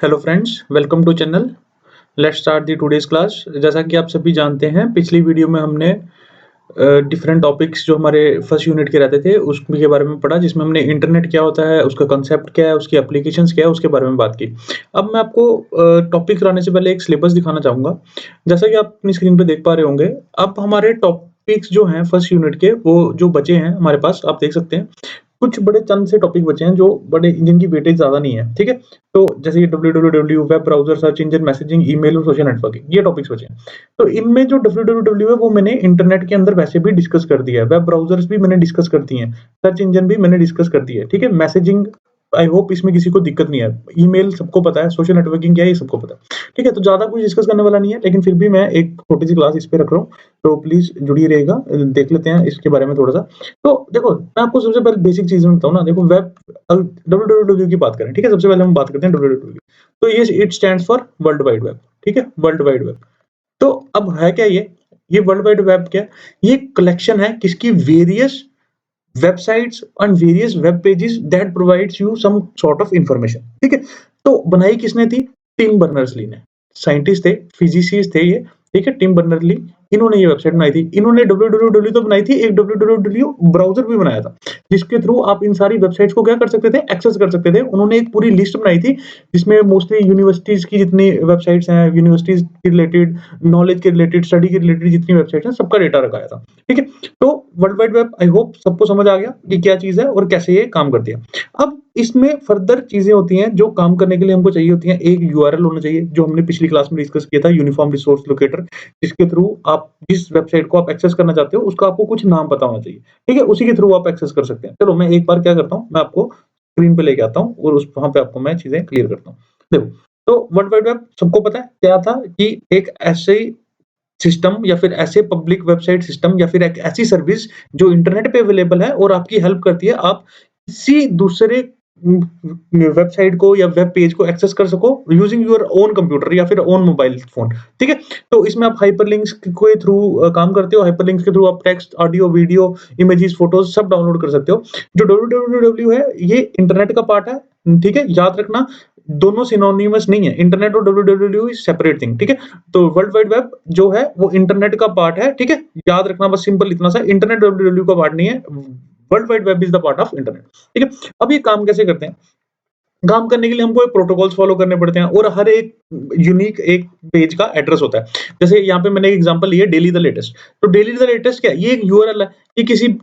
Hello friends, welcome to channel. Let's start the today's class. जैसा कि आप सभी जानते हैं, पिछली वीडियो में हमने डिफरेंट टॉपिक्स जो हमारे फर्स्ट यूनिट के रहते थे, उसके बारे में पढ़ा, जिसमें हमने इंटरनेट क्या होता है, उसका कांसेप्ट क्या है, उसकी एप्लीकेशंस क्या है, उसके बारे में बात की। अब मैं आपको टॉपिक कराने से पहले एक सिलेबस दिखाना चाहूँगा। जैसा कि आप अपनी स्क्रीन पे देख पा रहे होंगे, अब हमारे टॉपिक्स जो हैं फर्स्ट यूनिट के, वो जो बचे हैं हमारे पास, आप देख सकते हैं। कुछ बड़े चंद से टॉपिक बचे हैं जो बड़े जिनकी वेटेज ज़्यादा नहीं है, ठीक है? तो जैसे कि W W W, web browser, search engine, messaging, email और सोशल नेटवर्किंग, ये टॉपिक्स बचे हैं। तो इनमें जो डब्ल्यूडब्ल्यूडब्ल्यू है वो मैंने इंटरनेट के अंदर वैसे भी डिस्कस कर दिया है, वेब ब्राउज़र्स भी मैंने डिस्कस कर दिए हैं, सर्च इंजन भी मैंने डिस्कस कर दिया है, ठीक है? मैसेजिंग आई होप इसमें किसी को दिक्कत नहीं है। ईमेल सबको पता है, सोशल नेटवर्किंग क्या है ये सबको पता है, ठीक है? तो ज़्यादा कुछ डिस्कस करने वाला नहीं है, लेकिन फिर भी मैं एक छोटी-सी क्लास इस पे रख रहा हूँ, तो प्लीज़ जुड़िए रहिएगा। देख लेते हैं इसके बारे में थोड़ा-सा। तो देखो, मैं आपको सबसे पहले बेसिक चीज़ में बताऊँ ना, देखो वेब डब्ल्यूडब्ल्यूडब्ल्यू की बात करें, ठीक है? सबसे पहले हम बात करते हैं डब्ल्यूडब्ल्यूडब्ल्यू की। तो ये it stands for world wide web, ठीक है? World wide web. तो अब है क्या ये? ये वर्ल्ड वाइड वेब क्या है? ये कलेक्शन है किसकी? Various websites and various web pages that provides you some sort of information, ठीक है? तो बनाई किसने थी? टिम बर्नर्स-ली ने। साइंटिस्ट थे, फिजिसिस्ट थे ये, ठीक है? टिम बर्नर्स-ली, इन्होंने ये वेबसाइट बनाई थी। इन्होंने डब्ल्यूडब्ल्यूडब्ल्यू तो बनाई थी, एक डब्ल्यूडब्ल्यूडब्ल्यू ब्राउज़र भी बनाया था, जिसके थ्रू आप इन सारी वेबसाइट्स को क्या कर सकते थे? एक्सेस कर सकते थे। उन्होंने एक पूरी लिस्ट बनाई थी, जिसमें मोस्टली यूनिवर्सिटीज़ की जितनी वेबसाइट्स हैं, यूनिवर्सिटीज़ के रिलेटेड, नॉलेज के रिलेटेड, स्टडी के रिलेटेड जितनी वेबसाइट्स हैं, सबका डेटा रखाया था, ठीक है? तो world wide web I hope सबको समझ आ गया कि क्या चीज़ है और कैसे ये काम करती है। अब इसमें फर्दर चीज़ें होती हैं जो काम करने के लिए हमको चाहिए होती हैं। एक यूआरएल होना चाहिए, जो हमने पिछली क्लास में डिस्कस किया था, यूनिफॉर्म रिसोर्स लोकेटर, जिसके थ्रू आप जिस वेबसाइट को आप एक्सेस करना चाहते हो, उसका आपको कुछ नाम पता होना चाहिए, ठीक है? उसी के थ्रू आप एक्सेस कर सकते हैं। चलो मैं एक बार क्या करता हूँ, मैं आपको स्क्रीन पे लेके आता हूँ और उस वहाँ पे आपको मैं चीज़ें क्लियर करता हूँ। देखो, तो वर्ल्ड वाइड वेब सबको पता है क्या था कि एक ऐसे सिस्टम या फिर ऐसे पब्लिक वेबसाइट सिस्टम या फिर एक ऐसी सर्विस जो इंटरनेट पे अवेलेबल है और आपकी हेल्प करती है, आप किसी दूसरे वेबसाइट को या वेब पेज को एक्सेस कर सको यूजिंग योर ओन कंप्यूटर या फिर ओन मोबाइल फोन, ठीक है? तो इसमें आप हाइपरलिंक्स के थ्रू काम करते हो। हाइपरलिंक्स के थ्रू आप text, audio, video, images, photos सब डाउनलोड कर सकते हो। जो डब्ल्यूडब्ल्यूडब्ल्यू है, ये इंटरनेट का पार्ट है, ठीक है? याद रखना, दोनों सिनोनिमस नहीं है। इंटरनेट और डब्ल्यूडब्ल्यूडब्ल्यू इज सेपरेट थिंग, ठीक है? तो वर्ल्ड वाइड वेब जो है वो इंटरनेट का पार्ट है, ठीक है? याद रखना बस सिंपल इतना सा, इंटरनेट डब्ल्यूडब्ल्यूडब्ल्यू का पार्ट नहीं है। World wide web is the part of internet, ठीक है? अब ये काम कैसे करते हैं? काम करने के लिए हमको एक प्रोटोकॉल्स फॉलो करने पड़ते हैं और हर एक यूनिक एक पेज का एड्रेस होता है। जैसे यहाँ पे मैंने एक एग्जांपल लिया, डेली द लेटेस्ट। तो डेली द लेटेस्ट क्या है? ये एक यूआरएल है। ये किसी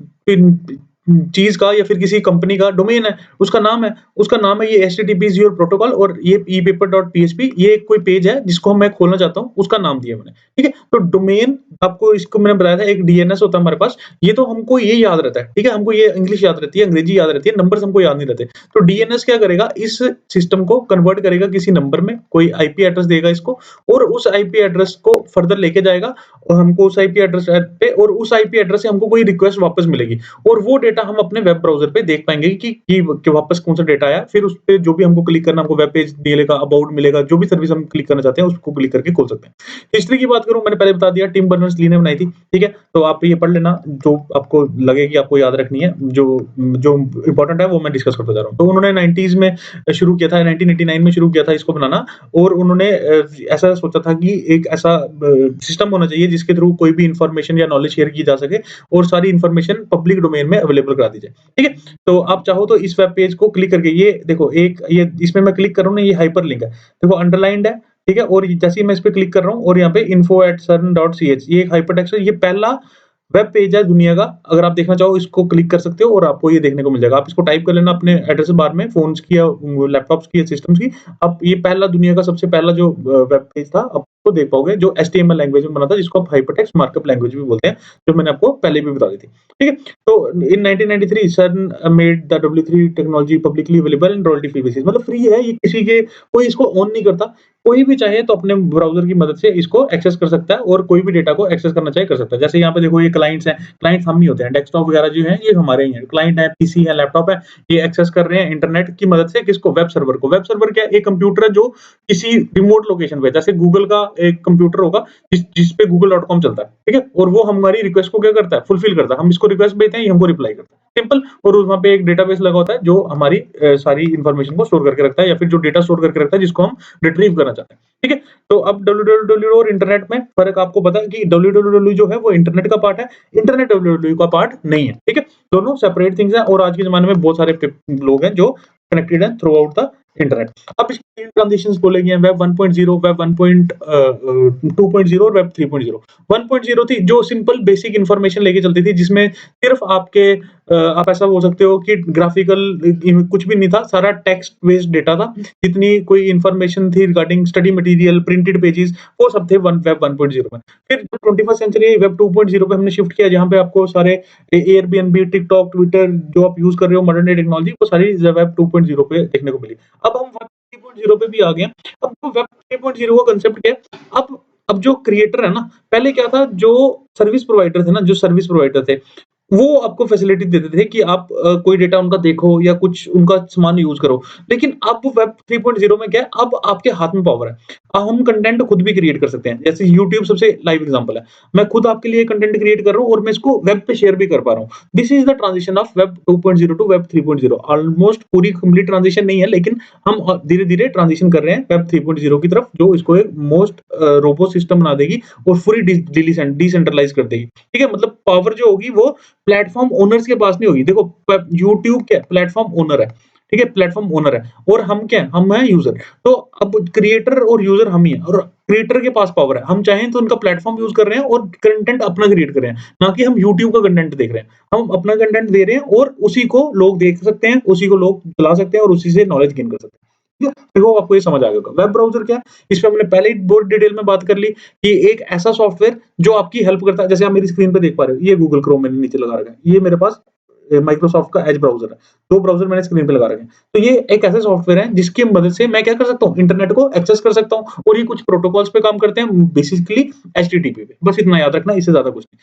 चीज का या फिर किसी कंपनी का डोमेन है, उसका नाम है ये एचटीटीपीस योर प्रोटोकॉल और ये ईपेपर.पीएचपी, ये कोई पेज है जिसको मैं खोलना चाहता हूँ, उसका नाम दिया मैंने, ठीक है? तो डोमेन, आपको इसको मैंने बताया था, एक डीएनएस होता है हमारे पास। ये तो हमको ये याद रहता है, ठीक है? हमको ये इंग्लिश याद रहती है, अंग्रेजी याद रहती है, नंबर्स हमको याद नहीं रहते। तो डीएनएस क्या करेगा? इस सिस्टम को कन्वर्ट करेगा किसी नंबर में, कोई आईपी एड्रेस देगा इसको, और उस आईपी एड्रेस को फर्दर लेके जाएगा और हमको उस आईपी एड्रेस पे, और उस आईपी एड्रेस से हमको कोई रिक्वेस्ट वापस मिलेगी और वो डेटा हम अपने वेब ब्राउज़र पे देख पाएँगे कि वापस कौन-सा डेटा आया। फिर उस पे जो भी हमको क्लिक करना, हमको वेब पेज मिलेगा, अबाउट मिलेगा, जो भी सर्विस हम क्लिक करना चाहते हैं, उसको क्लिक करके खोल सकते हैं। हिस्ट्री की बात करूँ, मैंने पहले बता दिया, टिम बर्नर्स-ली ने बनाई थी, ठीक है? तो आप ये पढ़ लेना, जो आपको लगे कि आपको याद रखनी है, जो जो इम्पोर्टेंट है वो मैं डिस्कस करता जा रहा हूँ। तो उन्होंने 90s में शुरू किया था, 1989 में शुरू किया था इसको बनाना, और उन्होंने ऐसा सोचा था कि एक ऐसा सिस्टम होना चाहिए जिसके थ्रू कोई भी इन्फॉर्मेशन या नॉलेज शेयर की जा सके और सारी इन्फॉर्मेशन पब्लिक डोमेन में अवेलेबल करा दी जाए, ठीक है? तो आप चाहो तो इस वेब पेज को क्लिक करके, ये देखो, एक ये इसमें मैं क्लिक कर रहा हूँ ना, ये हाइपरलिंक है, देखो अंडरलाइंड है, ठीक है? और जैसे ही मैं इस पे क्लिक कर रहा हूँ और यहाँ पे info@cern.ch, ये एक हाइपरटेक्स्ट है, ये पहला वेब पेज है दुनिया का। अगर आप देखना चाहो, इसको क्लिक कर सकते हो और आपको ये देखने को मिल जाएगा। आप इसको टाइप कर लेना अपने एड्रेस बार में, फ़ोन्स की या लैपटॉप्स की या सिस्टम्स की। आप ये पहला, दुनिया का सबसे पहला जो वेब पेज था, आप उसको देख पाओगे, जो एचटीएमएल लैंग्वेज में बना था, जिसको आप हाइपरटेक्स्ट मार्कअप लैंग्वेज भी बोलते हैं, जो मैंने आपको पहले भी बता दी थी, ठीक है? तो इन 1993 सर्न made the W3 technology publicly available in royalty free basis, मतलब फ्री है ये, किसी के कोई इसको ओन नहीं करता। कोई भी चाहे तो अपने ब्राउज़र की मदद से इसको एक्सेस कर सकता है और कोई भी डेटा को एक्सेस करना चाहे कर सकता है। जैसे यहाँ पे देखो, ये क्लाइंट्स हैं, क्लाइंट्स हम ही होते हैं, डेस्कटॉप वगैरह जो हैं ये हमारे ही हैं, क्लाइंट है, पीसी है, लैपटॉप है, ये एक्सेस कर रहे हैं इंटरनेट की मदद से, किसको? वेब सर्वर को। वेब सर्वर क्या है? एक कंप्यूटर है जो किसी रिमोट लोकेशन पे, जैसे गूगल का एक कंप्यूटर होगा जिस पे google.com चलता है, ठीक है? और वो हमारी रिक्वेस्ट को क्या करता है? फुलफिल करता है। हम इसको रिक्वेस्ट भेजते हैं, ये हमको रिप्लाई करता है, सिंपल। और वहाँ पे एक डेटाबेस लगा होता है जो हमारी सारी इन्फॉर्मेशन को स्टोर करके रखता है या फिर जो डेटा स्टोर करके रखता है जिसको हम रिट्रीव करना चाहते हैं, ठीक है? तो अब www और इंटरनेट में फ़र्क आपको पता है कि www जो है वो इंटरनेट का पार्ट है, इंटरनेट www का पार्ट नहीं है, ठीक है? दोनों सेपरेट थिंग्स हैं और आज के ज़माने में बहुत सारे लोग हैं जो कनेक्टेड हैं थ्रू आउट द इंटरनेट। अब इसकी 3 ट्रांजिशंस बोले गए हैं, वेब 1.0, वेब 2.0 और वेब 3.0। 1.0 थी जो सिंपल बेसिक इन्फॉर्मेशन लेके चलती थी जिसमें सिर्फ आपके आप ऐसा बोल सकते हो कि ग्राफिकल कुछ भी नहीं था, सारा टेक्स्ट बेस्ड डेटा था। जितनी कोई इन्फॉर्मेशन थी regarding study material, printed pages वो सब थे वेब 1.0 में। फिर 21st सेंचुरी वेब 2.0 पे हमने शिफ्ट किया जहाँ पे आपको सारे एयरबीएनबी, टिकटॉक, ट्विटर जो आप यूज़ कर रहे हो मॉडर्न डे टेक्नोलॉजी वो सारी वेब 2.0 पे देखने को मिली। अब हम वेब 3.0 पे भी आ गए हैं। अब जो वेब 3.0 का कांसेप्ट क्या है? अब जो क्रिएटर है ना, पहले क्या था जो सर्विस प्रोवाइडर थे ना, जो सर्विस प्रोवाइडर थे, वो आपको फैसिलिटी देते थे कि आप कोई डेटा उनका देखो या कुछ उनका सामान यूज़ करो। लेकिन अब वेब 3.0 में क्या है, अब आपके हाथ में पावर है। हम कंटेंट खुद भी क्रिएट कर सकते हैं। जैसे यूट्यूब सबसे लाइव एग्ज़ाम्पल है। मैं खुद आपके लिए कंटेंट क्रिएट कर रहा हूँ और मैं इसको वेब पे शेयर भी कर पा रहा हूँ। This is the transition of web 2.0 to web 3.0। Almost पूरी कंप्लीट ट्रांजिशन नहीं है लेकिन हम धीरे-धीरे ट्रांजिशन कर रहे हैं वेब 3.0 की तरफ जो इसको एक मोस्ट रोबस्ट सिस्टम बना देगी और पूरी डिसेंट्रलाइज़ कर देगी। ठीक है? मतलब पावर जो होगी वो प्लेटफ़ॉर्म ओनर्स के पास नहीं होगी। देखो यूट्यूब क्या है? प्लेटफ़ॉर्म ओनर है, ठीक है? प्लेटफ़ॉर्म ओनर है और हम क्या हैं? हम हैं यूज़र। तो अब क्रिएटर और यूज़र हम ही हैं और क्रिएटर के पास पावर है। हम चाहें तो उनका प्लेटफ़ॉर्म यूज़ कर रहे हैं और कंटेंट अपना क्रिएट कर रहे हैं, ना कि हम यूट्यूब का कंटेंट देख रहे हैं। हम अपना कंटेंट दे रहे हैं और उसी को लोग देख सकते हैं, उसी को लोग चला सकते हैं और उसी से नॉलेज गेन कर सकते हैं। ठीक है? देखो आपको ये समझ आ गया होगा। वेब ब्राउज़र क्या है? इस पे हमने पहले ही बहुत डिटेल में बात कर ली कि एक ऐसा सॉफ्टवेयर जो आपकी हेल्प करता है। जैसे आप मेरी स्क्रीन पे देख पा रहे हो, ये गूगल क्रोम मैंने नीचे लगा रखा है। ये मेरे पास माइक्रोसॉफ्ट का एज ब्राउज़र है। 2 ब्राउज़र मैंने स्क्रीन पे लगा रखे हैं। तो ये एक ऐसे सॉफ्टवेयर है जिसकी मदद से मैं क्या कर सकता हूँ, इंटरनेट को एक्सेस कर सकता हूँ और ये कुछ प्रोटोकॉल्स पे काम करते हैं बेसिकली एचटीटीपी पे। बस इतना याद रखना, इससे ज़्यादा कुछ नहीं।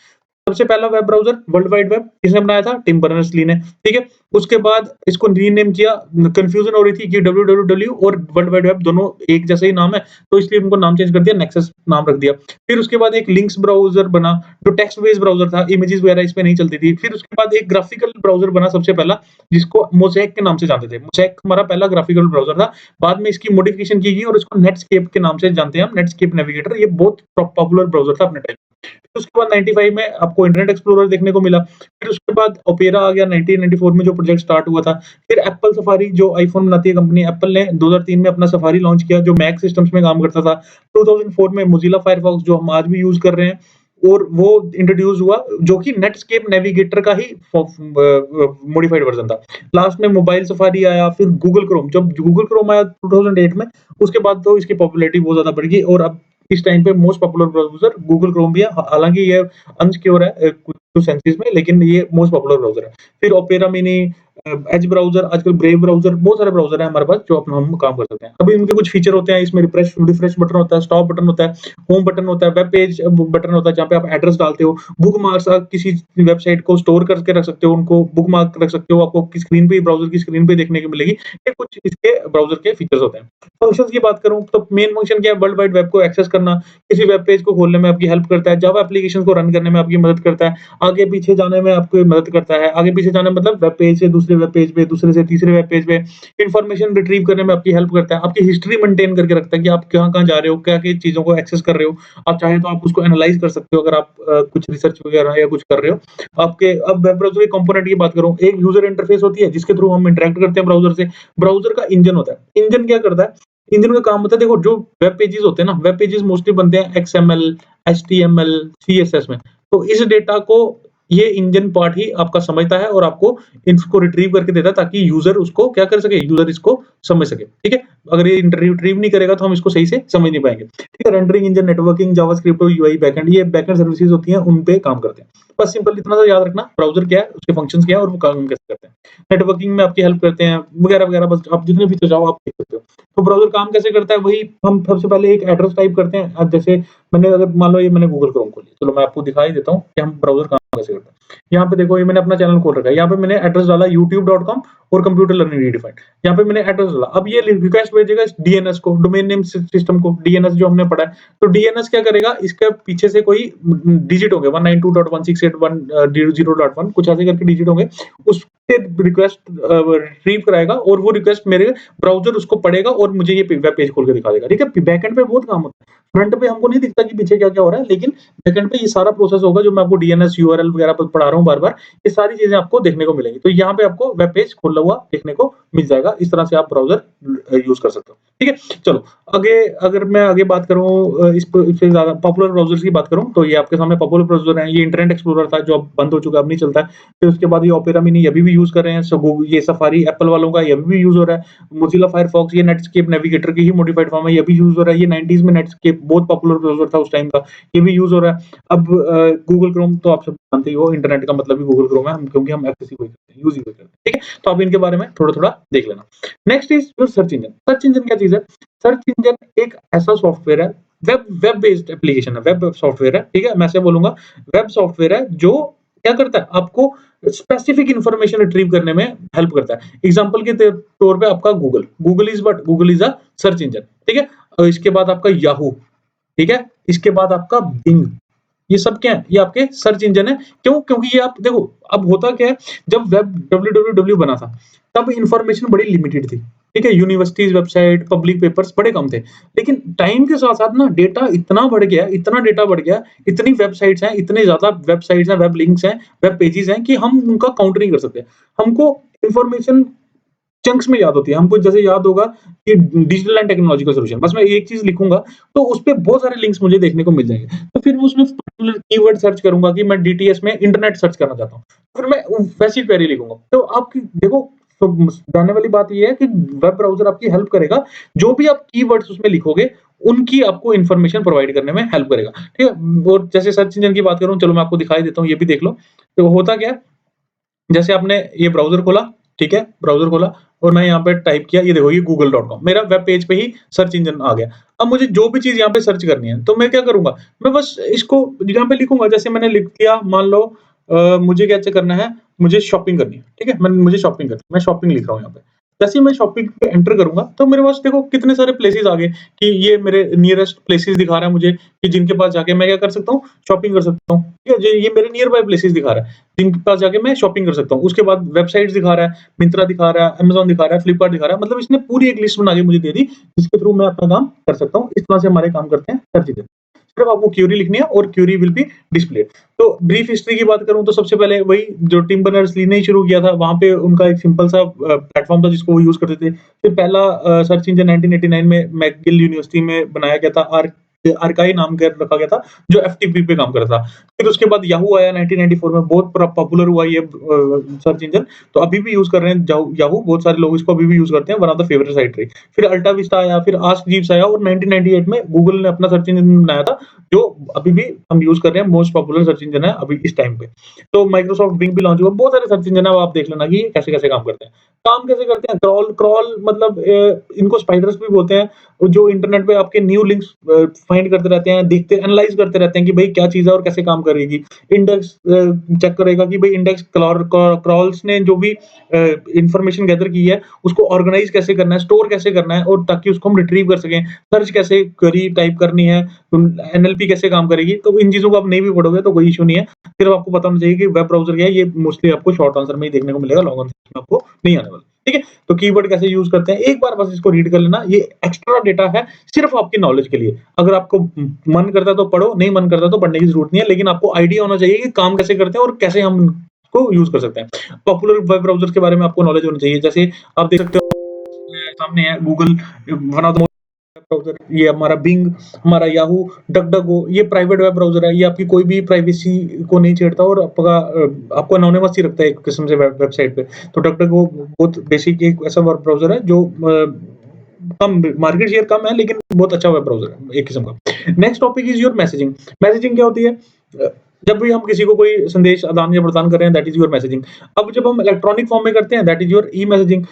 सबसे पहला web browser world wide web किसने बनाया था? टिम बर्नर्स-ली ने, ठीक है? उसके बाद इसको रीनेम किया, कन्फ्यूज़न हो रही थी कि डब्ल्यूडब्ल्यूडब्ल्यू और वर्ल्ड वाइड वेब दोनों एक जैसा ही नाम है, तो इसलिए उनको नाम चेंज कर दिया, नेक्सस नाम रख दिया। फिर उसके बाद एक लिंक्स ब्राउज़र बना, जो टेक्स्ट बेस्ड ब्राउज़र था, इमेजेस वगैरह इसमें नहीं चलती थी। फिर उसके बाद एक ग्राफिकल ब्राउज़र बना सबसे पहला, जिसको मोज़ेक के नाम से जानते थे। मोज़ेक हमारा पहला ग्राफिकल ब्राउज़र था। बाद में इसकी मॉडिफिकेशन की गई और इसको नेटस्केप के नाम से जानते हैं हम, नेटस्केप नेविगेटर। ये बहुत पॉपुलर ब्राउज़र था अपने टाइम। फिर उसके बाद 95 में आपको इंटरनेट एक्सप्लोरर देखने को मिला। फिर उसके बाद ओपेरा आ गया 1994 में जो प्रोजेक्ट स्टार्ट हुआ था। फिर एप्पल सफारी जो आईफ़ोन बनाती है कंपनी एप्पल ने 2003 में अपना सफारी लॉन्च किया जो मैक सिस्टम्स में काम करता था। 2004 में मोज़िला फायरफॉक्स जो हम आज भी यूज़ कर रहे हैं और वो इंट्रोड्यूस हुआ जो कि नेटस्केप नेविगेटर का ही मॉडिफाइड वर्ज़न था। लास्ट में मोबाइल सफारी आया, फिर गूगल क्रोम। जब गूगल क्रोम आया 2008 में, उसके बाद तो इसकी पॉपुलैरिटी बहुत ज़्यादा बढ़ गई और अब इस टाइम पे most popular browser Google Chrome भी है। हालाँकि ये अनसिक्योर है कुछ सेंसेस में लेकिन ये मोस्ट पॉपुलर ब्राउज़र है। फिर ओपेरा मिनी, एज ब्राउज़र, आजकल ब्रेव ब्राउज़र, बहुत सारे ब्राउज़र हैं हमारे पास जो अपना हम काम कर सकते हैं। अभी इनके कुछ फीचर होते हैं, इसमें रिफ्रेश बटन होता है, स्टॉप बटन होता है, होम बटन होता है, वेब पेज बटन होता है जहाँ पे आप एड्रेस डालते हो, बुकमार्क्स आप किसी वेबसाइट को स्टोर करके रख सकते हो, उनको बुकमार्क रख सकते हो, आपको आपकी स्क्रीन पे ब्राउज़र की स्क्रीन पे देखने को मिलेगी। ये कुछ इसके ब्राउज़र के फीचर्स होते हैं। फंक्शंस की बात करूँ तो मेन फंक्शन क्या है? वर्ल्ड वाइड वेब को एक्सेस करना, किसी वेब पेज को खोलने में आपकी हेल्प करता है, जावा एप्लीकेशंस को रन करने में आपकी मदद करता है, आगे-पीछे जाने में आपकी मदद करता है। आगे-पीछे जाना मतलब वेब पेज से दूसरे वेब पेज पे, दूसरे से तीसरे वेब पेज पे इन्फॉर्मेशन रिट्रीव करने में आपकी हेल्प करता है। आपकी हिस्ट्री मेंटेन करके रखता है कि आप कहाँ-कहाँ जा रहे हो, क्या-क्या चीज़ों को एक्सेस कर रहे हो। आप चाहें तो आप उसको एनालाइज़ कर सकते हो अगर आप कुछ रिसर्च वगैरह या कुछ कर रहे हो। आपके अब वेब ब्राउज़र के कंपोनेंट की बात करूँ, एक यूज़र इंटरफेस होती है जिसके थ्रू हम इंटरैक्ट करते हैं ब्राउज़र से। ब्राउज़र का इंजन होता है। इंजन क्या करता है? इंजन का काम होता है देखो जो वेब पेजेस होते हैं ना, वेब पेजेस मोस्टली बनते हैं एक्सएमएल, एचटीएमएल, सीएसएस में। तो इस डेटा को ये इंजन पार्ट ही आपका समझता है और आपको इसको रिट्रीव करके देता है ताकि यूज़र उसको क्या कर सके, यूज़र इसको समझ सके, ठीक है? अगर ये रिट्रीव नहीं करेगा तो हम इसको सही से समझ नहीं पाएँगे, ठीक है? रेंडरिंग इंजन, नेटवर्किंग, जावास्क्रिप्ट और यूआई बैकएंड ये बैकएंड सर्विसेज़ होती हैं, उन पे काम करते हैं। बस सिंपल इतना सा याद रखना, ब्राउज़र क्या है, उसके फंक्शंस क्या है और वो काम कैसे करते हैं। नेटवर्किंग में आपकी हेल्प करते हैं, वगैरह-वगैरह बस आप जितने फीचर चाहो आप देख सकते हो। तो ब्राउज़र काम कैसे करता है वही हम सबसे पहले एक एड्रेस टाइप करते हैं। अब जैसे मैंने अगर मान लो ये मैंने गूगल क्रोम खोली, चलो मैं आपको दिखा ही देता हूँ कि हम ब्राउज़र कहाँ कैसे करते हैं। यहाँ पे देखो ये मैंने अपना चैनल खोल रखा है, यहाँ पे मैंने एड्रेस डाला youtube.com और कंप्यूटर लर्निंग रीडिफाइंड। यहाँ पे मैंने एड्रेस डाला, अब ये रिक्वेस्ट भेजेगा डीएनएस को, डोमेन नेम सिस्टम को, डीएनएस जो हमने पढ़ा है। तो डीएनएस क्या करेगा, इसके पीछे से कोई डिजिट होंगे 192.168.1.0.1 कुछ ऐसे करके डिजिट होंगे, उससे रिक्वेस्ट रिट्रीव कराएगा और वो रिक्वेस्ट मेरे ब्राउज़र उसको पढ़ेगा और मुझे ये वेब पेज खोल के दिखा देगा, ठीक है? बैकएंड पे बहुत काम होता है। फ्रंट पे हमको नहीं दिखता कि पीछे क्या-क्या हो रहा है, लेकिन बैकएंड पे ये सारा प्रोसेस होगा जो मैं आपको डीएनएस, यूआरएल वगैरह पढ़ा रहा हूँ बार-बार, ये सारी चीज़ें आपको देखने को मिलेंगी। तो यहाँ पे आपको वेब पेज खुला हुआ देखने को मिल जाएगा। इस तरह से आप ब्राउज़र यूज़ कर सकते हो, ठीक है? चलो आगे अगर मैं आगे बात करूँ इससे ज़्यादा पॉपुलर ब्राउज़र्स की बात करूँ, तो ये आपके सामने पॉपुलर ब्राउज़र है। ये इंटरनेट एक्सप्लोरर था जो अब बंद हो चुका है, अब नहीं चलता है। फिर उसके बाद ये ओपेरा मिनी अभी भी यूज़ कर रहे हैं। ये सफारी एप्पल वालों का ये अभी भी यूज़ हो रहा है। मोज़िला फायरफॉक्स ये नेटस्केप नेविगेटर की ही मॉडिफाइड फॉर्म है, ये भी यूज़ हो रहा है। ये 90s में नेटस्केप बहुत पॉपुलर ब्राउज़र था उस टाइम का, ये भी यूज़ हो रहा है। अब गूगल क्रोम तो आप सब जानते ही हो, इंटरनेट का मतलब ही गूगल क्रोम है, हम क्योंकि हम एक्सेस ही वही करते हैं, यूज़ ही वही करते हैं, ठीक है? तो आप इनके बारे में थोड़ा-थोड़ा देख लेना। Next is your search engine. Search engine क्या चीज़ है? सर्च इंजन एक ऐसा सॉफ्टवेयर है, वेब बेस्ड एप्लीकेशन है, वेब सॉफ्टवेयर है, ठीक है? मैं ऐसे बोलूँगा, वेब सॉफ्टवेयर है जो क्या करता है? आपको स्पेसिफिक इन्फॉर्मेशन रिट्रीव करने में हेल्प करता है। एग्ज़ाम्पल के तौर पे आपका Google, Google is what? Google is a search engine, ठीक है? और इसके बाद आपका याहू, ठीक है? इसके बाद आपका बिंग, ये सब क्या है? ये आपके सर्च इंजन है। क्यों? क्योंकि ये आप देखो, अब होता क्या है, जब वेब डब्ल्यूडब्ल्यूडब्ल्यू बना था, तब इन्फॉर्मेशन बड़ी लिमिटेड थी, ठीक है? यूनिवर्सिटीज़ वेबसाइट, पब्लिक पेपर्स बड़े कम थे। लेकिन टाइम के साथ-साथ ना डेटा इतना बढ़ गया, इतना डेटा बढ़ गया, इतनी वेबसाइट्स हैं, इतने ज़्यादा वेबसाइट्स हैं, वेब लिंक्स हैं, वेब पेजेज़ हैं कि हम उनका काउंट नहीं कर सकते। हमको इन्फॉर्मेशन चंक्स में याद होती है। हमको जैसे याद होगा कि डिजिटल एंड टेक्नोलॉजिकल सॉल्यूशन, बस मैं एक चीज़ लिखूँगा, तो उसपे बहुत सारे लिंक्स मुझे देखने को मिल जाएँगे। तो फिर मैं उसमें पर्टिकुलर कीवर्ड सर्च करूँगा कि मैं डीटीएस में इंटरनेट सर्च करना चाहता हूँ। फिर मैं वैसी क्वेरी लिखूँगा। तो आपकी देखो, तो जानने वाली बात ये है कि वेब ब्राउज़र आपकी हेल्प करेगा। जो भी आप कीवर्ड्स उसमें लिखोगे, उनकी आपको इन्फॉर्मेशन प्रोवाइड करने में हेल्प करेगा। ठीक है? और जैसे सर्च इंजन की बात करूँ, चलो मैं आपको दिखाई देता हूँ, ये भी देख लो। तो होता क्या है, जैसे आपने ये ब्राउज़र खोला, ठीक है? ब्राउज़र खोला और मैं यहाँ पे टाइप किया, ये देखो ये google.com मेरा वेब पेज पे ही सर्च इंजन आ गया। अब मुझे जो भी चीज़ यहाँ पे सर्च करनी है, तो मैं क्या करूँगा? मैं बस इसको यहाँ पे लिखूँगा, जैसे मैंने लिख दिया, मान लो मुझे क्या करना है, मुझे शॉपिंग करनी है, ठीक है? मुझे शॉपिंग करनी है, मैं शॉपिंग लिख रहा हूँ यहाँ पे। जैसे ही मैं शॉपिंग पे एंटर करूँगा, तो मेरे पास देखो कितने सारे प्लेसेस आ गए कि ये मेरे नियरेस्ट प्लेसेस दिखा रहा है मुझे, कि जिनके पास जाके मैं क्या कर सकता हूँ, शॉपिंग कर सकता हूँ। ठीक है? ये मेरे नियर बाय प्लेसेस दिखा रहा है। जिनके पास जाके मैं शॉपिंग कर सकता हूँ। उसके बाद वेबसाइट्स दिखा रहा है, मिंत्रा दिखा रहा है, अमेज़न दिखा रहा है, फ्लिपकार्ट दिखा रहा है। मतलब इसने पूरी एक लिस्ट बना के मुझे दे दी, जिसके थ्रू मैं अपना काम कर सकता हूँ। इस तरह से हमारे काम करते हैं सर्च इंजन। सिर्फ आपको क्वेरी लिखनी है और क्वेरी विल बी डिस्प्लेड। तो ब्रीफ हिस्ट्री की बात करूँ, तो सबसे पहले वही जो टिम बर्नर्स-ली ने ही शुरू किया था, वहाँ पे उनका एक सिंपल सा प्लेटफ़ॉर्म था जिसको वो यूज़ करते थे। फिर पहला सर्च इंजन 1989 में मैकगिल यूनिवर्सिटी में बनाया गया था, आर्काई नाम के रखा गया था, जो एफटीपी पे काम कर रहा था। फिर उसके बाद याहू आया 1994 में, बहुत पॉपुलर हुआ ये सर्च इंजन। तो अभी भी यूज़ कर रहे हैं याहू, बहुत सारे लोग इसको अभी भी यूज़ करते हैं, one of the favourite site रही। फिर अल्टा विस्टा आया, फिर आस्क जीव्स आया और 1998 में गूगल ने अपना सर्च इंजन बनाया था, जो अभी भी हम यूज़ कर रहे हैं, मोस्ट पॉपुलर सर्च इंजन है अभी इस टाइम पे। तो माइक्रोसॉफ्ट बिंग भी लॉन्च हुआ, बहुत सारे सर्च इंजन है, अब आप देख लेना कि ये कैसे-कैसे काम करते हैं। काम कैसे करते हैं? क्रॉल क्रॉल मतलब इनको स्पाइडर्स भी बोलते हैं, जो इंटरनेट पे आपके न्यू लिंक्स फाइंड करते रहते हैं, देखते एनालाइज़ करते रहते हैं कि भाई क्या चीज़ है और कैसे काम करेगी। इंडेक्स चेक करेगा कि भाई इंडेक्स क्रॉल्स ने जो भी इन्फॉर्मेशन गैदर की है, उसको ऑर्गेनाइज़ कैसे करना है, स्टोर कैसे करना है और ताकि उसको हम रिट्रीव कर सकें। सर्च कैसे क्वेरी टाइप करनी है, एनएलपी कैसे काम करेगी, तो इन चीज़ों को आप नहीं भी पढ़ोगे तो कोई इश्यू नहीं है। सिर्फ आपको पता होना चाहिए कि वेब ब्राउज़र क्या है, ये मोस्टली आपको शॉर्ट आंसर में ही देखने को मिलेगा, लॉन्ग आंसर में आपको नहीं आने वाला। ठीक है? तो कीवर्ड कैसे यूज़ करते हैं, एक बार बस इसको रीड कर लेना, ये एक्स्ट्रा डेटा है सिर्फ आपकी नॉलेज के लिए। अगर आपको मन करता है तो पढ़ो, नहीं मन करता तो पढ़ने की ज़रूरत नहीं है, लेकिन आपको आइडिया होना चाहिए कि काम कैसे करते हैं और कैसे हम इसको यूज़ कर सकते हैं। पॉपुलर वेब ब्राउज़र के बारे में आपको नॉलेज होनी चाहिए, जैसे आप देख सकते हो सामने है Google, one of the browser, ये हमारा बिंग, हमारा याहू, डकडगो, ये प्राइवेट वेब ब्राउज़र है, ये आपकी कोई भी प्राइवेसी को नहीं छेड़ता और आपको एनोनिमस ही रखता है एक किस्म से वेबसाइट पे। तो डकडगो बहुत बेसिक एक ऐसा वेब ब्राउज़र है जो कम मार्केट शेयर कम है, लेकिन बहुत अच्छा वेब ब्राउज़र है एक किस्म का। Next topic is your messaging. Messaging क्या होती है? जब भी हम किसी को कोई संदेश आदान या प्रदान कर रहे हैं, दैट इज़ योर मैसेजिंग। अब जब हम इलेक्ट्रॉनिक फॉर्म में करते हैं, दैट इज़ योर ई-मैसेजिंग।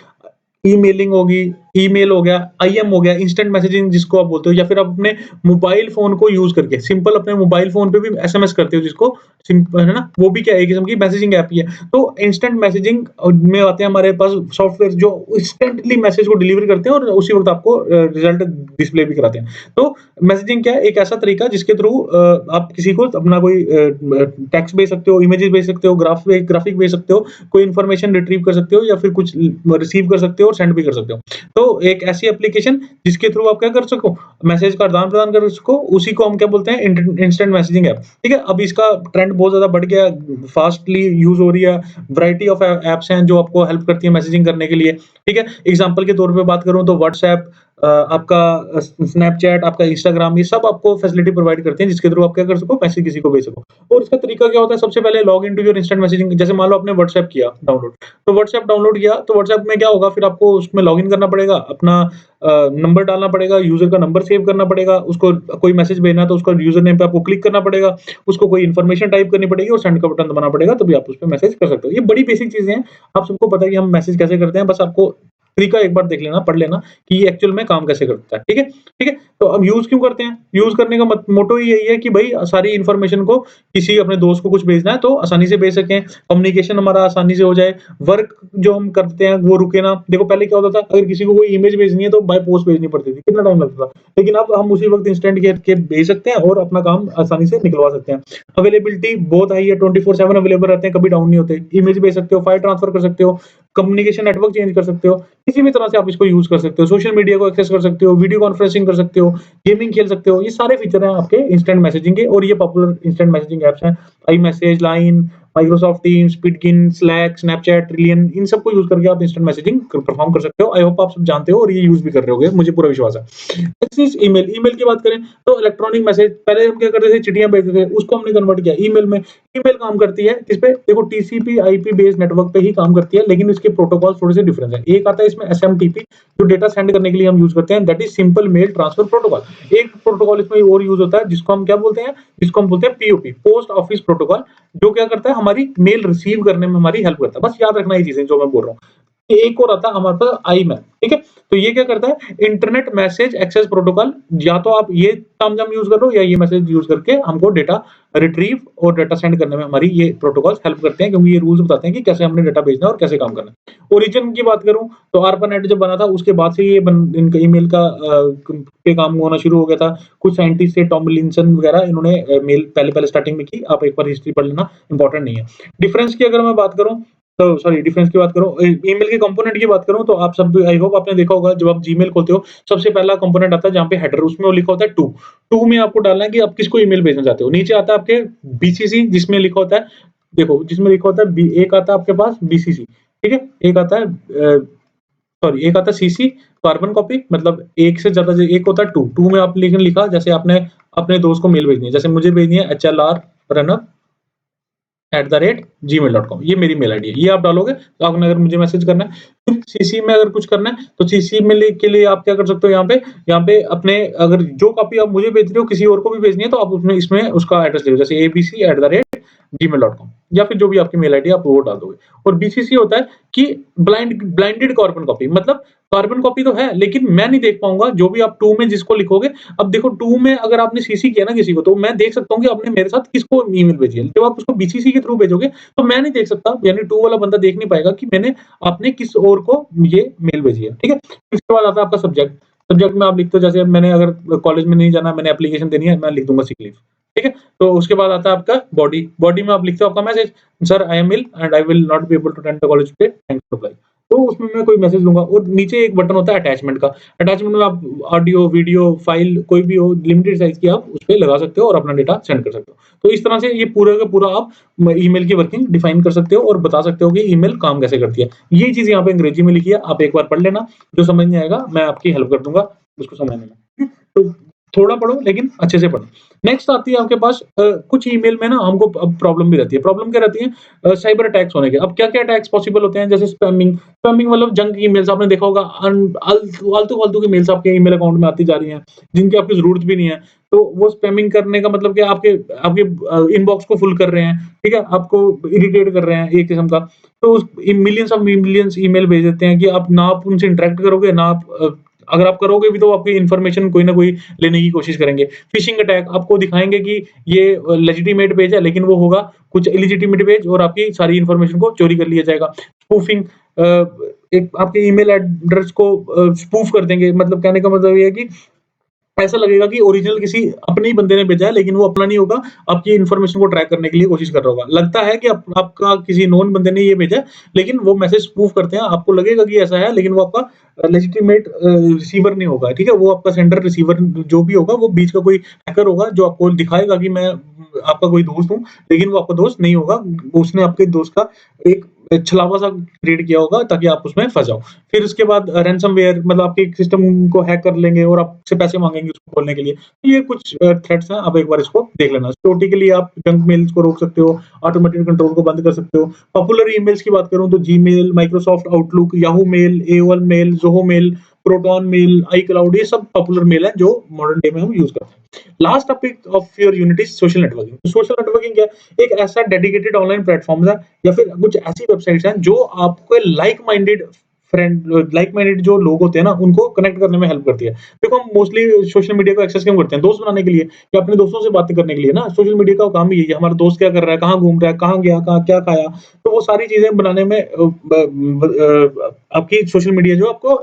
ईमेलिंग होगी, ईमेल हो गया, आईएम हो गया, इंस्टेंट मैसेजिंग जिसको आप बोलते हो, या फिर आप अपने मोबाइल फ़ोन को यूज़ करके सिंपल अपने मोबाइल फ़ोन पे भी एसएमएस करते हो जिसको है ना? वो भी क्या है, एक किस्म की मैसेजिंग ऐप ही है। तो इंस्टेंट मैसेजिंग में आते हैं हमारे पास सॉफ्टवेयर जो इंस्टेंटली मैसेज को डिलीवर करते हैं और उसी वक़्त आपको रिज़ल्ट डिस्प्ले भी कराते हैं। तो मैसेजिंग क्या है, एक ऐसा तरीका जिसके थ्रू आप किसी को अपना कोई टेक्स्ट भेज सकते हो, इमेजेस भेज सकते हो, ग्राफिक भेज सकते हो, कोई इन्फॉर्मेशन रिट्रीव कर सकते हो, या फिर कुछ रिसीव कर सकते हो और सेंड भी कर सकते हो। तो एक ऐसी एप्लीकेशन जिसके थ्रू आप क्या कर सको, मैसेज का आदान-प्रदान कर सको, उसी को हम क्या बोलते हैं, इंस्टेंट मैसेजिंग ऐप। ठीक है? अब इसका ट्रेंड बहुत ज़्यादा बढ़ गया, फास्टली यूज़ हो रही है, वैरायटी ऑफ ऐप्स हैं जो आपको हेल्प करती है मैसेजिंग करने के लिए। ठीक है? एग्ज़ाम्पल के तौर पे बात करूँ तो व्हाट्सऐप, आपका स्नैपचैट, आपका इंस्टाग्राम, ये सब आपको फैसिलिटी प्रोवाइड करते हैं जिसके थ्रू आप क्या कर सको, मैसेज किसी को भेज सको। और इसका तरीका क्या होता है, सबसे पहले log in to your instant messaging. जैसे मान लो आपने व्हाट्सऐप किया डाउनलोड, तो व्हाट्सऐप डाउनलोड किया तो व्हाट्सऐप में क्या होगा, फिर आपको उसमें लॉगिन करना पड़ेगा, अपना नंबर डालना पड़ेगा, यूज़र का नंबर सेव करना पड़ेगा, उसको कोई मैसेज भेजना है तो उसका यूज़र नेम पे आपको क्लिक करना पड़ेगा, उसको कोई इन्फॉर्मेशन टाइप करनी पड़ेगी और सेंड का बटन दबाना पड़ेगा, तभी आप उस पे मैसेज कर सकते हो। ये बड़ी बेसिक चीज़ें हैं, आप सबको पता है कि हम मैसेज कैसे करते हैं, बस आपको तरीका एक बार देख लेना, पढ़ लेना कि ये एक्चुअल में काम कैसे करता है। ठीक है? ठीक है? तो अब यूज़ क्यों करते हैं? यूज़ करने का मोटो ही यही है कि भई सारी इन्फॉर्मेशन को किसी अपने दोस्त को कुछ भेजना है तो आसानी से भेज सकें, कम्युनिकेशन हमारा आसानी से हो जाए, वर्क जो हम करते हैं वो रुके ना। देखो पहले क्या होता था, अगर किसी को कोई इमेज भेजनी है तो बाय पोस्ट भेजनी पड़ती थी, कितना टाइम लगता था। लेकिन अब हम उसी वक़्त इंस्टेंट के भेज सकते हैं और अपना काम आसानी से निकलवा सकते हैं। अवेलेबिलिटी बहुत हाई है, 24/7 अवेलेबल रहते हैं, कभी डाउन नहीं होते। इमेज भेज सकते हो, फाइल ट्रांसफर कर सकते हो, कम्युनिकेशन नेटवर्क चेंज कर सकते हो, किसी भी तरह से आप इसको यूज़ कर सकते हो। सोशल मीडिया को एक्सेस कर सकते हो, वीडियो कॉन्फ्रेंसिंग कर सकते हो, गेमिंग खेल सकते हो। ये सारे फीचर हैं आपके इंस्टेंट मैसेजिंग के, और ये पॉपुलर इंस्टेंट मैसेजिंग ऐप्स हैं। iMessage, लाइन, माइक्रोसॉफ्ट टीम्स, स्पिटकिन, स्लैक, स्नैपचैट, ट्रिलियन, इन सबको यूज़ करके आप इंस्टेंट मैसेजिंग परफॉर्म कर सकते हो। आई होप आप सब जानते हो और ये यूज़ भी कर रहे होगे, मुझे पूरा विश्वास है। Next is email. ईमेल की बात करें तो इलेक्ट्रॉनिक मैसेज, पहले हम क्या करते थे, चिट्ठियाँ भेजते थे, उसको हमने कन्वर्ट किया ईमेल में। ईमेल काम करती है किस पे? देखो टीसीपी आईपी बेस्ड नेटवर्क पे ही काम करती है, लेकिन इसके प्रोटोकॉल थोड़े से डिफरेंस है। एक आता है इसमें एसएमटीपी, जो डेटा सेंड करने के लिए हम यूज़ करते हैं, that is simple mail transfer protocol. एक प्रोटोकॉल इसमें और यूज़ होता है जिसको हम क्या बोलते हैं? जिसको हम बोलते हैं पीओपी, पोस्ट ऑफिस प्रोटोकॉल, जो क्या करता है, हमारी मेल रिसीव करने में हमारी हेल्प करता है। बस याद रखना ये चीज़ें जो मैं बोल रहा हूँ। एक और आता है हमारे पास आईमैप, ठीक है? तो ये क्या करता है, इंटरनेट मैसेज एक्सेस प्रोटोकॉल। या तो आप ये तामझाम यूज़ कर लो या ये मैसेज यूज़ करके हमको डेटा रिट्रीव और डेटा सेंड करने में हमारी ये प्रोटोकॉल्स हेल्प करते हैं, क्योंकि ये रूल्स बताते हैं कि कैसे हमने डेटा भेजना है और कैसे काम करना है। ओरिजिन की बात करूँ तो ARPANET जब बना था उसके बाद से ये इनका ईमेल का पे काम होना शुरू हो गया था। कुछ साइंटिस्ट थे, टॉमलिंसन वगैरह, इन्होंने मेल पहले-पहले स्टार्टिंग में की। आप एक बार हिस्ट्री पढ़ लेना, इंपॉर्टेंट नहीं है। डिफरेंस की अगर मैं बात करूँ तो सॉरी, डिफरेंस की बात करूँ, ईमेल के कंपोनेंट की बात करूँ तो आप सब आई होप आपने देखा होगा, जब आप जीमेल खोलते हो सबसे पहला कंपोनेंट आता है जहाँ पे हेडर, उसमें वो लिखा होता है टू। टू में आपको डालना है कि आप किसको ईमेल भेजना चाहते हो। नीचे आता है आपके बीसीसी, जिसमें लिखा होता है, देखो जिसमें लिखा होता है एक आता है आपके पास बीसीसी, ठीक है? एक आता है सॉरी, एक आता है सीसी, कार्बन कॉपी, मतलब एक से ज्यादा, एक होता है टू। टू में आप लेकिन लिखा, जैसे आपने अपने दोस्त को मेल भेजनी है, जैसे मुझे भेजनी है hlrrunner@gmail.com, ये मेरी मेल आईडी है। ये आप डालोगे तो आपने अगर मुझे मैसेज करना है। फिर सीसी में अगर कुछ करना है तो सीसी में के लिए आप क्या कर सकते हो, यहाँ पे अपने, अगर जो कॉपी आप मुझे भेज रहे हो किसी और को भी भेजनी है तो आप उसमें इसमें उसका एड्रेस लिखो, जैसे abc@gmail.com, या फिर जो भी आपकी मेल आईडी है आप वो डाल दोगे। और बीसीसी होता है कि ब्लाइंडेड कार्बन कॉपी, मतलब कार्बन कॉपी तो है लेकिन मैं नहीं देख पाऊंगा जो भी आप टू में जिसको लिखोगे। अब देखो टू में अगर आपने सीसी किया ना किसी को, तो मैं देख सकता हूँ कि आपने मेरे साथ किसको ईमेल भेजी है। जब आप उसको बीसीसी के थ्रू भेजोगे तो मैं नहीं देख सकता, यानी टू वाला बंदा देख नहीं पाएगा कि मैंने आपने किस और को ये मेल भेजी है। ठीक है? इसके बाद आता है आपका सब्जेक्ट। सब्जेक्ट में आप लिखते हो, जैसे मैंने अगर कॉलेज में नहीं जाना, मैंने एप्लीकेशन देनी है, मैं लिख दूंगा सिक लीव। ठीक है? तो उसके बाद आता है आपका बॉडी। बॉडी में आप लिखते हो आपका message, sir I am ill and I will not be able to attend the college today, thanks for apply. तो उसमें मैं कोई मैसेज दूँगा, और नीचे एक बटन होता है अटैचमेंट का। अटैचमेंट में आप ऑडियो, वीडियो, फाइल कोई भी हो, लिमिटेड साइज़ की, आप उसपे लगा सकते हो और अपना डेटा सेंड कर सकते हो। तो इस तरह से ये पूरा का पूरा आप ईमेल की वर्किंग डिफाइन कर सकते हो और बता सकते हो कि ईमेल काम कैसे करती है। ये चीज़ यहाँ पे अंग्रेजी में लिखी है, आप एक बार पढ़ लेना, जो समझ नहीं आएगा मैं आपकी हेल्प कर दूँगा उसको समझने में। तो थोड़ा पढ़ो लेकिन अच्छे से पढ़ो। नेक्स्ट आती है आपके पास कुछ ईमेल में ना हमको अब प्रॉब्लम भी रहती है। प्रॉब्लम क्या रहती है? साइबर अटैक्स होने के। अब क्या-क्या अटैक्स पॉसिबल होते हैं? जैसे स्पैमिंग। स्पैमिंग मतलब जंक ईमेल्स आपने देखा होगा आलतू-फालतू की मेल्स आपके ईमेल अकाउंट में आती जा रही हैं, जिनकी आपको ज़रूरत भी नहीं है। तो वो स्पैमिंग करने का मतलब क्या आपके आपके इनबॉक्स को फुल कर रहे हैं, ठीक है? आपको इरिटेट कर रहे हैं एक किस्म का। तो उस मिलियंस ऑफ मिलियंस ईमेल भेज देते हैं कि आप ना आप उनसे इंटरैक्ट करोगे, ना आप अगर आप करोगे भी तो आपकी इन्फॉर्मेशन कोई ना कोई लेने की कोशिश करेंगे। फिशिंग अटैक आपको दिखाएँगे कि ये लेजिटिमेट पेज है, लेकिन वो होगा कुछ इल्लीजिटिमेट पेज और आपकी सारी इन्फॉर्मेशन को चोरी कर लिया जाएगा। स्पूफिंग एक आपके ईमेल एड्रेस को स्पूफ कर देंगे, मतलब कहने का मतलब ये है कि ऐसा लगेगा कि ओरिजिनल किसी अपने ही बंदे ने भेजा है, लेकिन वो अपना नहीं होगा, आपकी इन्फॉर्मेशन को ट्रैक करने के लिए कोशिश कर रहा होगा। लगता है कि आपका किसी नोन बंदे ने ये भेजा है, लेकिन वो मैसेज स्पूफ करते हैं, आपको लगेगा कि ऐसा है, लेकिन वो आपका लेजिटिमेट रिसीवर नहीं होगा, ठीक है? वो आपका सेंडर रिसीवर जो भी होगा, वो बीच का कोई हैकर होगा, जो आपको दिखाएगा कि मैं आपका कोई दोस्त हूँ, लेकिन वो आपका दोस्त नहीं होगा। उसने आपके दोस्त का एक छलावा-सा क्रिएट किया होगा ताकि आप उसमें फँस जाओ। फिर उसके बाद रैनसमवेयर मतलब आपके सिस्टम को हैक कर लेंगे और आपसे पैसे माँगेंगे उसको खोलने के लिए। तो ये कुछ थ्रेट्स हैं, आप एक बार इसको देख लेना। सिक्योरिटी के लिए आप जंक मेल्स को रोक सकते हो, ऑटोमेटेड कंट्रोल को बंद कर सकते हो। पॉपुलर ईमेल्स की बात करूँ तो Gmail, Microsoft Outlook, Yahoo mail, AOL mail, Zoho mail, Proton mail, iCloud, ये सब पॉपुलर मेल हैं जो मॉडर्न डे में हम यूज़ करते हैं। Last topic of your unit is social networking. Social networking क्या है? एक ऐसा डेडिकेटेड ऑनलाइन प्लेटफ़ॉर्म है या फिर कुछ ऐसी वेबसाइट्स हैं जो आपको लाइक माइंडेड जो लोग होते हैं ना, उनको कनेक्ट करने में हेल्प करती है। देखो हम मोस्टली सोशल मीडिया को एक्सेस क्यों करते हैं? दोस्त बनाने के लिए या अपने दोस्तों से बातें करने के लिए ना। सोशल मीडिया का काम ही यही है, हमारा दोस्त क्या कर रहा है, कहाँ घूम रहा है, कहाँ गया, कहाँ क्या खाया, तो वो सारी चीज़ें बनाने में आपकी सोशल मीडिया जो आपको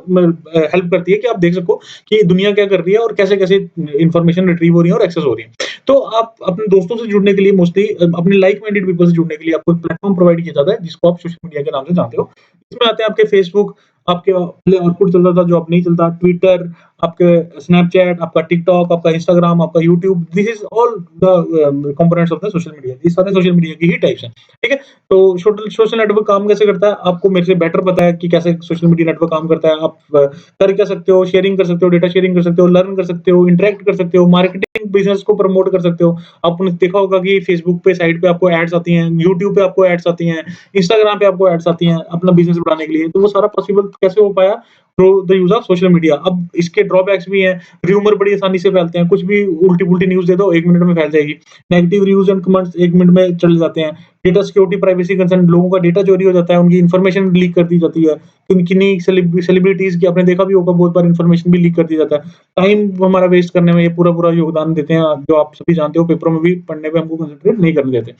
हेल्प करती है कि आप देख सको कि दुनिया क्या कर रही है और कैसे-कैसे इन्फॉर्मेशन रिट्रीव हो रही है और एक्सेस हो रही है। तो आप अपने दोस्तों से जुड़ने के लिए मोस्टली अपने लाइक माइंडेड पीपल से जुड़ने के लिए आपको एक प्लेटफ़ॉर्म प्रोवाइड किया जाता है, जिसको आप सोशल मीडिया के नाम से जानते हो। इसमें आते हैं आपके फेसबुक, आपके पहले ऑरकुट चलता था जो अब नहीं चलता, ट्विटर, आपके स्नैपचैट, आपका टिकटॉक, आपका इंस्टाग्राम, आपका YouTube, this is all the components of the social media. ये सारे सोशल मीडिया की ही टाइप्स हैं, ठीक है? तो सोटल सोशल नेटवर्क काम कैसे करता है, आपको मेरे से बेटर पता है कि कैसे सोशल मीडिया नेटवर्क काम करता है। आप कर क्या सकते हो, शेयरिंग कर सकते हो, डेटा शेयरिंग कर सकते हो, लर्न कर सकते हो, इंटरैक्ट कर सकते हो, मार्केटिंग बिज़नेस को प्रमोट कर सकते हो। आपने देखा होगा कि फेसबुक पे साइड पे आपको एड्स आती हैं, यूट्यूब पे आपको एड्स आती हैं, इंस्टाग्राम पे आपको एड्स आती हैं अपना बिज़नेस बढ़ाने के लिए। तो वो सारा पॉसिबल कैसे हो पाया? Through the use of social media. अब इसके ड्रॉबैक्स भी हैं, र्यूमर बड़ी आसानी से फैलते हैं, कुछ भी उल्टी-पुल्टी न्यूज़ दे दो, 1 मिनट में फैल जाएगी। Negative reviews and comments 1 minute में चले जाते हैं। डेटा सिक्योरिटी, प्राइवेसी कंसर्न, लोगों का डेटा चोरी हो जाता है, उनकी इन्फॉर्मेशन लीक कर दी जाती है। किन्हीं सेलिब्रिटीज़ की आपने देखा भी होगा बहुत बार इन्फॉर्मेशन भी लीक कर दिया जाता है। टाइम हमारा वेस्ट करने में ये पूरा-पूरा योगदान देते हैं, जो आप सभी जानते हो, पेपरों में भी पढ़ने पे हमको कंसंट्रेट नहीं करने देते।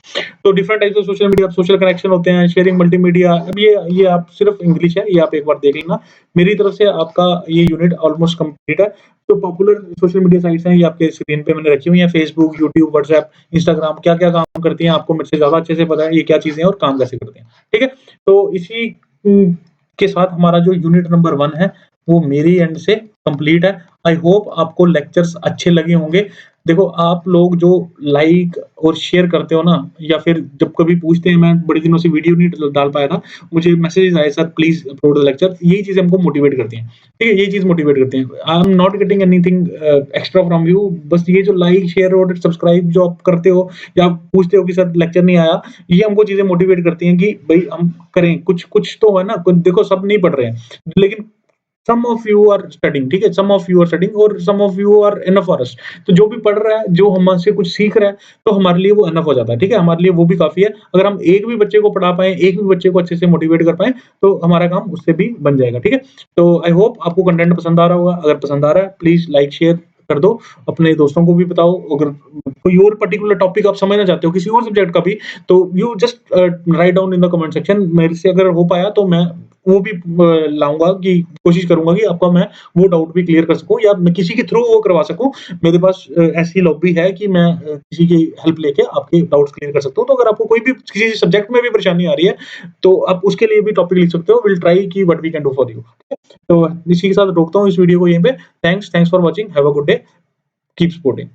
तो different types of social media, social connection होते हैं, शेयरिंग मल्टीमीडिया। अब ये आप सिर्फ इंग्लिश है, ये आप एक बार देख लेना। मेरी तरफ से आपका ये यूनिट ऑलमोस्ट कंप्लीट है। तो पॉपुलर सोशल मीडिया साइट्स हैं, ये आपके स्क्रीन पे मैंने रखी हुई हैं, फेसबुक, यूट्यूब, व्हाट्सएप, इंस्टाग्राम, क्या-क्या काम करती हैं, आपको मुझसे ज़्यादा अच्छे से पता है, ये क्या चीज़ें हैं और काम कैसे करते हैं। ठीक है? तो इसी के साथ हमारा जो यूनिट नंबर 1 है, वो मेरी एंड से कंप्लीट है। आई होप आपको लेक्चर्स अच्छे लगे होंगे। देखो आप लोग जो लाइक और शेयर करते हो ना, या फिर जब कभी पूछते हैं, मैं बड़े दिनों से वीडियो नहीं डाल पाया था, मुझे मैसेजेस आए, sir please upload the lecture. यही चीज़ें हमको मोटिवेट करती हैं। ठीक है? ये चीज़ मोटिवेट करती हैं। I am not getting anything extra from you. बस ये जो लाइक, शेयर और सब्सक्राइब जो आप करते हो या आप पूछते हो कि सर लेक्चर नहीं आया, ये हमको चीज़ें मोटिवेट करती हैं कि भई हम करें, कुछ कुछ तो है ना, कुछ देखो सब नहीं पढ़ रहे हैं, लेकिन some of you are studying, ठीक है? Some of you are studying और some of you are enough for us. तो जो भी पढ़ रहा है, जो हमसे कुछ सीख रहा है, तो हमारे लिए वो इनफ हो जाता है, ठीक है? हमारे लिए वो भी काफ़ी है। अगर हम एक भी बच्चे को पढ़ा पाएँ, एक भी बच्चे को अच्छे से मोटिवेट कर पाएँ, तो हमारा काम उससे भी बन जाएगा, ठीक है? तो आई होप आपको कंटेंट पसंद आ रहा होगा। अगर पसंद आ रहा है, प्लीज़ लाइक, शेयर कर दो। अपने दोस्तों को भी बताओ। अगर कोई और पर्टिकुलर टॉपिक आप समझना चाहते हो, किसी और सब्जेक्ट का भी, तो you just write down in the comment section. मेरे से अगर हो पाया तो मैं वो भी लाऊँगा कि कोशिश करूँगा कि आपका मैं वो डाउट भी क्लियर कर सकूँ या मैं किसी के थ्रू वो करवा सकूँ। मेरे पास ऐसी लॉबी है कि मैं किसी की हेल्प लेके आपके डाउट्स क्लियर कर सकता हूँ। तो अगर आपको कोई भी किसी सब्जेक्ट में भी परेशानी आ रही है, तो आप उसके लिए भी टॉपिक लिख सकते हो। विल ट्राई कि what we can do for you. तो इसी के साथ रोकता हूँ इस वीडियो को यहीं पे। Thanks for watching. Have a good day. Keep supporting.